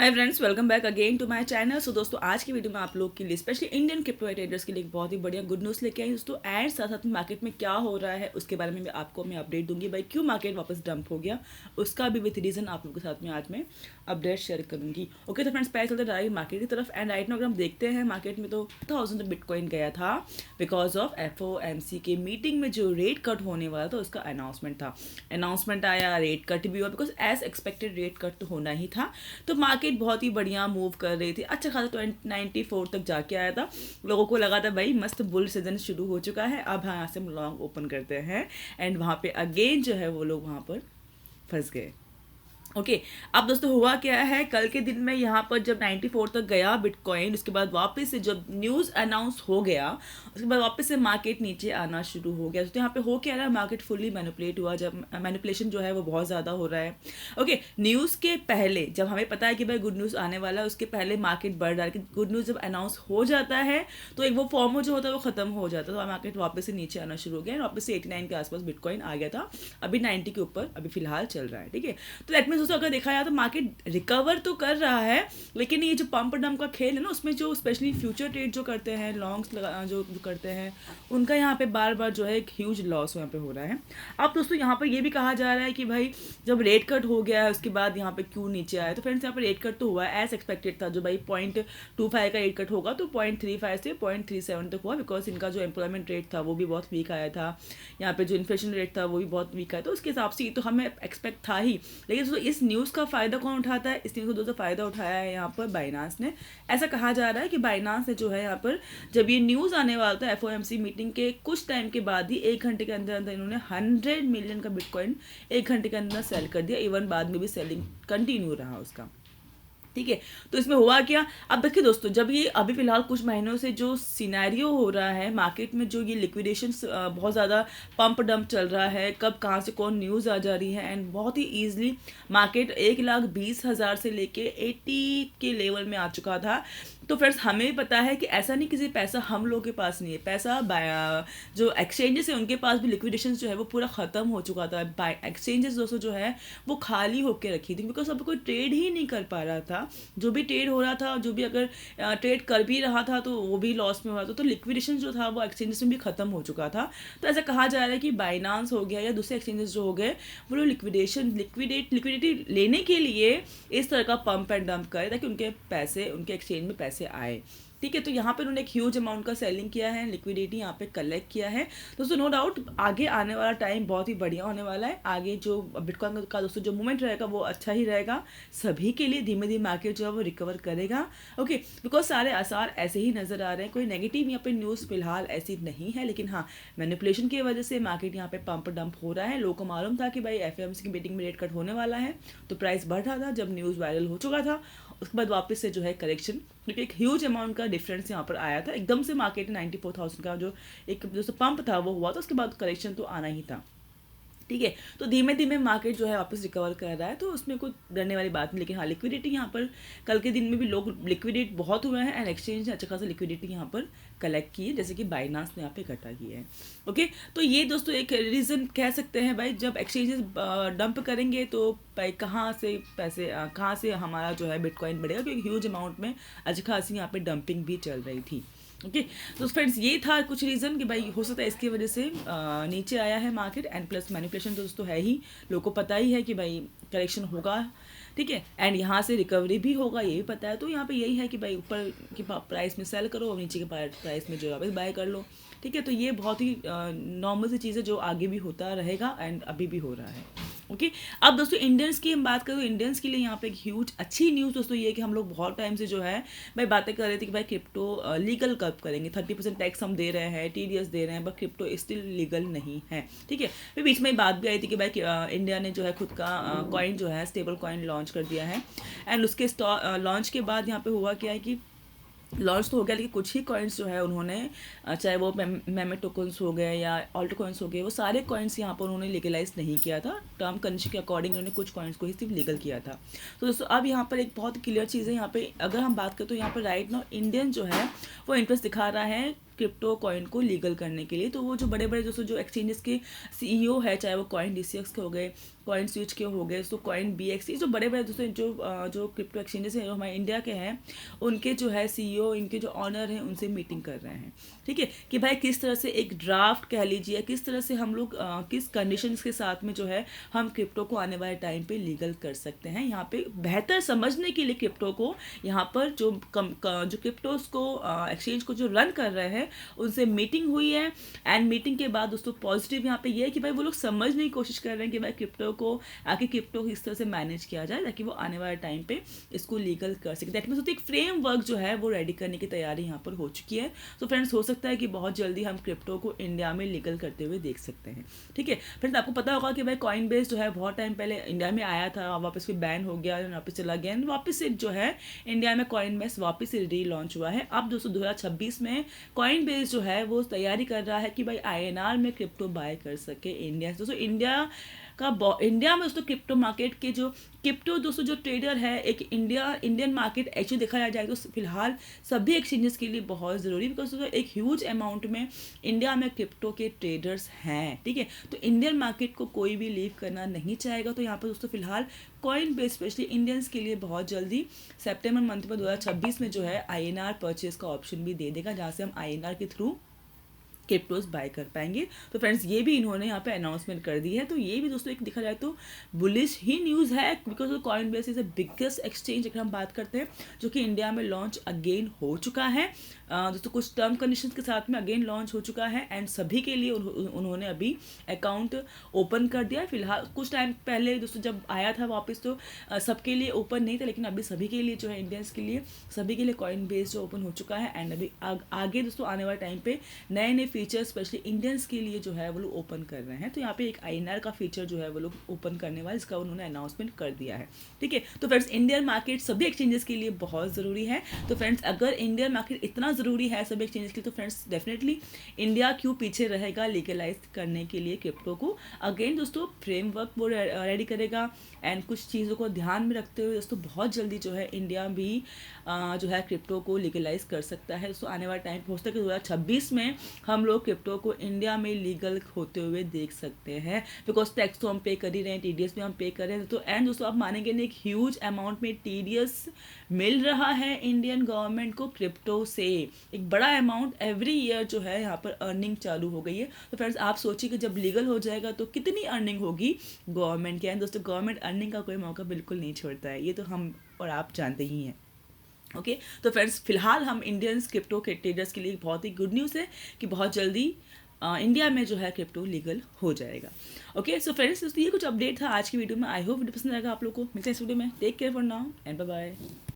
Hi friends, welcome back again to my channel. So दोस्तों, आज की वीडियो में आप लोग के लिए स्पेशली इंडियन क्रिप्टो ट्रेडर्स के लिए एक बहुत ही बढ़िया गुड न्यूज़ लेके आई दोस्तों। एंड साथ साथ में मार्केट में क्या हो रहा है उसके बारे में भी आपको मैं अपडेट दूंगी। भाई क्यों मार्केट वापस डंप हो गया उसका भी विथ रीज़न आप लोगों के साथ में आज मैं अपडेट शेयर करूंगी। ओके, तो फ्रेंड्स पहले चलते डायरेक्ट मार्केट की तरफ। एंड राइट नाउ अगर हम देखते हैं मार्केट में तो 1000 बिटकॉइन गया था बिकॉज ऑफ FOMC के मीटिंग में जो रेट कट होने वाला था उसका अनाउंसमेंट आया, रेट कट भी हुआ because as expected rate cut तो होना ही था। तो मार्केट बहुत ही बढ़िया मूव कर रही थी, अच्छा खासा 94 तक जाके आया था। लोगों को लगा था भाई मस्त बुल सीजन शुरू हो चुका है, अब यहाँ से हम लॉन्ग ओपन करते हैं। एंड वहाँ पे अगेन जो है वो लोग वहाँ पर फंस गए। ओके अब दोस्तों हुआ क्या है, कल के दिन में यहाँ पर जब 94 तक गया बिटकॉइन, उसके बाद वापस से जब न्यूज़ अनाउंस हो गया उसके बाद वापस से मार्केट नीचे आना शुरू हो गया। तो यहाँ पे हो क्या रहा है, मार्केट फुल्ली मैनिपुलेट हुआ, जब मैनिपुलेशन जो है वो बहुत ज़्यादा हो रहा है। ओके, न्यूज़ के पहले जब हमें पता है कि भाई गुड न्यूज़ आने वाला है उसके पहले मार्केट बढ़ रहा है कि गुड न्यूज़ जब अनाउंस हो जाता है तो एक वो फॉर्मो जो होता है वो ख़त्म हो जाता है, तो मार्केट वापस से नीचे आना शुरू हो गया। वापस से 89 के आसपास बिटकॉइन आ गया था, अभी 90 के ऊपर अभी फिलहाल चल रहा है। ठीक है, तो दैट मीन्स दोस्तों अगर देखा जाए तो मार्केट रिकवर तो कर रहा है, लेकिन ये जो पंप डंप का खेल है ना उसमें जो स्पेशली फ्यूचर ट्रेड जो करते हैं, लॉन्ग्स जो करते हैं उनका यहाँ पे बार बार जो है एक ह्यूज लॉस यहाँ पे हो रहा है। अब दोस्तों यहाँ पर ये भी कहा जा रहा है कि भाई जब रेट कट हो गया है उसके बाद यहाँ पे क्यों नीचे आया, तो फ्रेंड्स यहाँ पर रेट कट तो हुआ है एज एक्सपेक्टेड था। जो भाई 0.25 का रेट कट होगा तो 0.35 से 0.37 तक हुआ बिकॉज इनका जो एम्प्लॉयमेंट रेट था वो भी बहुत वीक आया था, यहाँ पे जो इन्फ्लेशन रेट था वो भी बहुत वीक आया, तो उसके हिसाब से ये तो हमें एक्सपेक्ट था ही। लेकिन दोस्तों इस न्यूज़ का फ़ायदा कौन उठाता है, इस न्यूज़ को दोस्तों फ़ायदा उठाया है यहाँ पर बाइनांस ने। ऐसा कहा जा रहा है कि बाइनांस ने जो है यहाँ पर जब ये न्यूज़ आने वाला था FOMC मीटिंग के कुछ टाइम के बाद ही 1 घंटे के अंदर अंदर इन्होंने 100 मिलियन का बिटकॉइन 1 घंटे के अंदर सेल कर दिया। इवन बाद में भी सेलिंग कंटिन्यू रहा उसका। ठीक है, तो इसमें हुआ क्या, अब देखिए दोस्तों जब ये अभी फिलहाल कुछ महीनों से जो सिनेरियो हो रहा है मार्केट में, जो ये लिक्विडेशन बहुत ज़्यादा पंप डंप चल रहा है, कब कहाँ से कौन न्यूज़ आ जा रही है, एंड बहुत ही ईजिली मार्केट 1,20,000 से लेके 80 के लेवल में आ चुका था। तो फ्रेंड्स हमें पता है कि ऐसा नहीं किसी पैसा हम लोगों के पास नहीं है, पैसा जो एक्सचेंजेस है उनके पास भी लिक्विडेशन जो है वो पूरा ख़त्म हो चुका था। बाय एक्सचेंजेस दोस्तों जो है वो खाली होकर रखी थी बिकॉज अब कोई ट्रेड ही नहीं कर पा रहा था। जो भी ट्रेड हो रहा था, जो भी अगर ट्रेड कर भी रहा था तो वो भी लॉस में हो रहा था, तो लिक्विडेशन जो था वो एक्सचेंजेस में भी ख़त्म हो चुका था। तो ऐसा कहा जा रहा है कि बाइनांस हो गया या दूसरे एक्सचेंजेस जो हो गए वो लोग लिक्विडिटी लेने के लिए इस तरह का पंप एंड डंप करे ताकि उनके पैसे उनके एक्सचेंज में पैसे आए। ठीक है, तो यहाँ पे उन्होंने एक ह्यूज अमाउंट का सेलिंग किया है, लिक्विडिटी यहाँ पे कलेक्ट किया है। दोस्तों नो डाउट आगे आने वाला टाइम बहुत ही बढ़िया होने वाला है। आगे जो बिटकॉइन का दोस्तों जो मूवमेंट रहेगा वो अच्छा ही रहेगा सभी के लिए। धीमे धीमे मार्केट जो है वो रिकवर करेगा। ओके, बिकॉज सारे आसार ऐसे ही नज़र आ रहे हैं, कोई नेगेटिव यहाँ पे न्यूज़ फिलहाल ऐसी नहीं है, लेकिन हाँ मैनिपुलेशन की वजह से मार्केट यहाँ पे पंप डंप हो रहा है। लोगों को मालूम था कि भाई FOMC की मीटिंग में रेट कट होने वाला है तो प्राइस बढ़ रहा था, जब न्यूज़ वायरल हो चुका था उसके बाद वापस से जो है करेक्शन, क्योंकि एक ह्यूज अमाउंट का डिफरेंस यहाँ पर आया था एकदम से मार्केट 94,000 का जो एक जो पंप था वो हुआ था, उसके बाद करेक्शन तो आना ही था। ठीक है, तो धीमे धीमे मार्केट जो है वापस रिकवर कर रहा है, तो उसमें कोई डरने वाली बात नहीं। लेकिन हाँ लिक्विडिटी यहाँ पर कल के दिन में भी लोग लिक्विडेट बहुत हुए हैं एंड एक्सचेंज ने अच्छा खासा लिक्विडिटी यहाँ पर कलेक्ट की है, जैसे कि बाइनांस ने यहाँ पे इकट्ठा किया है। ओके, तो ये दोस्तों एक रीज़न कह सकते हैं भाई, जब एक्सचेंजेस डंप करेंगे तो भाई कहाँ से पैसे कहाँ से हमारा जो है बिटकॉइन बढ़ेगा, क्योंकि ह्यूज अमाउंट में अच्छा खासी यहाँ पे डंपिंग भी चल रही थी। ओके, तो फ्रेंड्स ये था कुछ रीज़न कि भाई हो सकता है इसकी वजह से नीचे आया है मार्केट। एंड प्लस मैनिपुलेशन तो दोस्तों है ही, लोगों को पता ही है कि भाई करेक्शन होगा। ठीक है, एंड यहाँ से रिकवरी भी होगा ये भी पता है, तो यहाँ पे यही है कि भाई ऊपर की प्राइस में सेल करो और नीचे के प्राइस में जो है वापस बाय कर लो। ठीक है, तो ये बहुत ही नॉर्मल सी चीज़ है जो आगे भी होता रहेगा एंड अभी भी हो रहा है। ओके, अब दोस्तों इंडियंस की हम बात करें तो इंडियंस के लिए यहाँ पे एक ह्यूज अच्छी न्यूज़ दोस्तों ये है कि हम लोग बहुत टाइम से जो है भाई बातें कर रहे थे कि भाई क्रिप्टो लीगल कब करेंगे। 30% टैक्स हम दे रहे हैं, TDS दे रहे हैं, बट क्रिप्टो स्टिल लीगल नहीं है। ठीक है, फिर बीच में बात भी आई थी कि भाई इंडिया ने जो है खुद का कॉइन जो है स्टेबल कॉइन लॉन्च कर दिया है। एंड उसके लॉन्च के बाद यहाँ पे हुआ क्या है कि लॉन्च तो हो गया, लेकिन कुछ ही कॉइन्स जो है उन्होंने चाहे वो मेमे टोकन्स हो गए या ऑल्ट कॉइन्स हो गए, वो सारे कॉइन्स यहाँ पर उन्होंने लीगलाइज नहीं किया था। टर्म कंडीशन के अकॉर्डिंग उन्होंने कुछ कॉइन्स को ही सिर्फ लीगल किया था। तो दोस्तों अब यहाँ पर एक बहुत क्लियर चीज़ है, यहाँ पे अगर हम बात करें तो यहाँ पर राइट नाउ इंडियन जो है वो इंटरेस्ट दिखा रहा है क्रिप्टो कॉइन को लीगल करने के लिए। तो वो जो बड़े बड़े दोस्तों जो एक्सचेंजेस के सीईओ है, चाहे वो कॉइन डीसीएक्स के हो गए, कॉइन स्विच के हो गए, तो कॉइन बीएक्स, जो बड़े बड़े दोस्तों जो क्रिप्टो एक्सचेंजेस हैं जो हमारे इंडिया के हैं, उनके जो है सीईओ, इनके जो ऑनर हैं, उनसे मीटिंग कर रहे हैं, ठीक है, कि भाई किस तरह से एक ड्राफ्ट कह लीजिए, किस तरह से हम लोग किस कंडीशंस के साथ में जो है हम क्रिप्टो को आने वाले टाइम पे लीगल कर सकते हैं। यहाँ पे बेहतर समझने के लिए क्रिप्टो को, यहाँ पर जो जो क्रिप्टोज को एक्सचेंज को जो रन कर रहे हैं, उनसे मीटिंग हुई है। एंड मीटिंग के बाद दोस्तों पॉजिटिव यहाँ पे ये है कि भाई वो लोग समझने की कोशिश कर रहे हैं कि भाई क्रिप्टो को आके क्रिप्टो किस तरह से मैनेज किया जाए ताकि वो आने वाले टाइम पे इसको लीगल कर सके। दैट मीन्स एक फ्रेमवर्क जो है वो रेडी करने की तैयारी यहाँ पर हो चुकी है। तो फ्रेंड्स हो सकता है कि बहुत जल्दी हम क्रिप्टो को इंडिया में लीगल करते हुए देख सकते हैं, ठीक है। फ्रेंड्स आपको पता होगा कि भाई कॉइन बेस जो है बहुत टाइम पहले इंडिया में आया था, वापस फिर बैन हो गया, वापस चला गया, वापस से जो है इंडिया में कॉइन बेस वापस से रीलॉन्च हुआ है। अब दोस्तों 2026 में कॉइन बेस जो है वो तैयारी कर रहा है कि भाई INR में क्रिप्टो बाय कर सके इंडिया से। दोस्तों इंडिया में दोस्तों क्रिप्टो मार्केट के जो क्रिप्टो दोस्तों जो ट्रेडर है, एक इंडियन मार्केट एक्चुअली देखा जाए तो फिलहाल सभी एक्सचेंजेस के लिए बहुत ज़रूरी, बिकॉज एक ह्यूज अमाउंट में इंडिया में क्रिप्टो के ट्रेडर्स हैं, ठीक है। तो इंडियन मार्केट को कोई भी लीव करना नहीं चाहेगा। तो यहाँ पर दोस्तों फिलहाल कॉइन बेस स्पेशली इंडियंस के लिए बहुत जल्दी सितंबर मंथ में 2026 में जो है INR परचेज का ऑप्शन भी दे देगा, जहाँ से हम INR के थ्रू क्रिप्टोज बाय कर पाएंगे। तो फ्रेंड्स ये भी इन्होंने यहाँ पे अनाउंसमेंट कर दी है। तो ये भी दोस्तों एक देखा जाए तो बुलिश ही न्यूज़ है, because coin base is the biggest exchange अगर हम बात करते हैं, जो कि इंडिया में लॉन्च अगेन हो चुका है। दोस्तों कुछ टर्म कंडीशंस के साथ में अगेन लॉन्च हो चुका है एंड सभी के लिए उन्होंने अभी अकाउंट ओपन कर दिया है। फिलहाल कुछ टाइम पहले दोस्तों जब आया था वापस तो सबके लिए ओपन नहीं था, लेकिन अभी सभी के लिए जो है इंडियंस के लिए सभी के लिए कॉइन बेस जो ओपन हो चुका है। एंड अभी आगे दोस्तों आने वाले टाइम पे नए नए फीचर स्पेशली इंडियंस के लिए जो है वो लोग ओपन कर रहे हैं। तो यहाँ पे एक INR का फीचर जो है वो लोग ओपन करने वाले, इसका उन्होंने अनाउंसमेंट कर दिया है, ठीक है। तो फ्रेंड्स इंडियन मार्केट सभी एक्सचेंजेस के लिए बहुत ज़रूरी है। तो फ्रेंड्स अगर इंडियन मार्केट इतना ज़रूरी है सभी एक्सचेंजेस के लिए, तो फ्रेंड्स डेफिनेटली इंडिया क्यों पीछे रहेगा लीगलाइज करने के लिए क्रिप्टो को। अगेन दोस्तों फ्रेमवर्क वो रेडी करेगा एंड कुछ चीज़ों को ध्यान में रखते हुए दोस्तों बहुत जल्दी जो है इंडिया भी जो है क्रिप्टो को लीगलाइज कर सकता है। दोस्तों आने वाले टाइम हो सकता है कि 2026 में हम लोग क्रिप्टो को इंडिया में लीगल होते हुए देख सकते हैं, बिकॉज टैक्स तो हम पे कर ही रहे हैं, TDS भी हम पे कर रहे हैं। तो एंड दोस्तों आप मानेंगे नहीं, एक ह्यूज अमाउंट में TDS मिल रहा है इंडियन गवर्नमेंट को क्रिप्टो से, एक बड़ा अमाउंट एवरी ईयर जो है यहाँ पर अर्निंग चालू हो गई है। तो फ्रेंड्स आप सोचिए कि जब लीगल हो जाएगा तो कितनी अर्निंग होगी गवर्नमेंट की। एंड दोस्तों गवर्नमेंट अर्निंग का कोई मौका बिल्कुल नहीं छोड़ता है, ये तो हम और आप जानते ही हैं, ओके। तो फ्रेंड्स फिलहाल हम इंडियंस क्रिप्टो के ट्रेडर्स के लिए बहुत ही गुड न्यूज़ है कि बहुत जल्दी इंडिया में जो है क्रिप्टो लीगल हो जाएगा, ओके। सो फ्रेंड्स दोस्तों ये कुछ अपडेट था आज की वीडियो में। आई होप वीडियो पसंद आएगा आप लोग को। मिलते हैं इस वीडियो में। Take care for now and bye bye.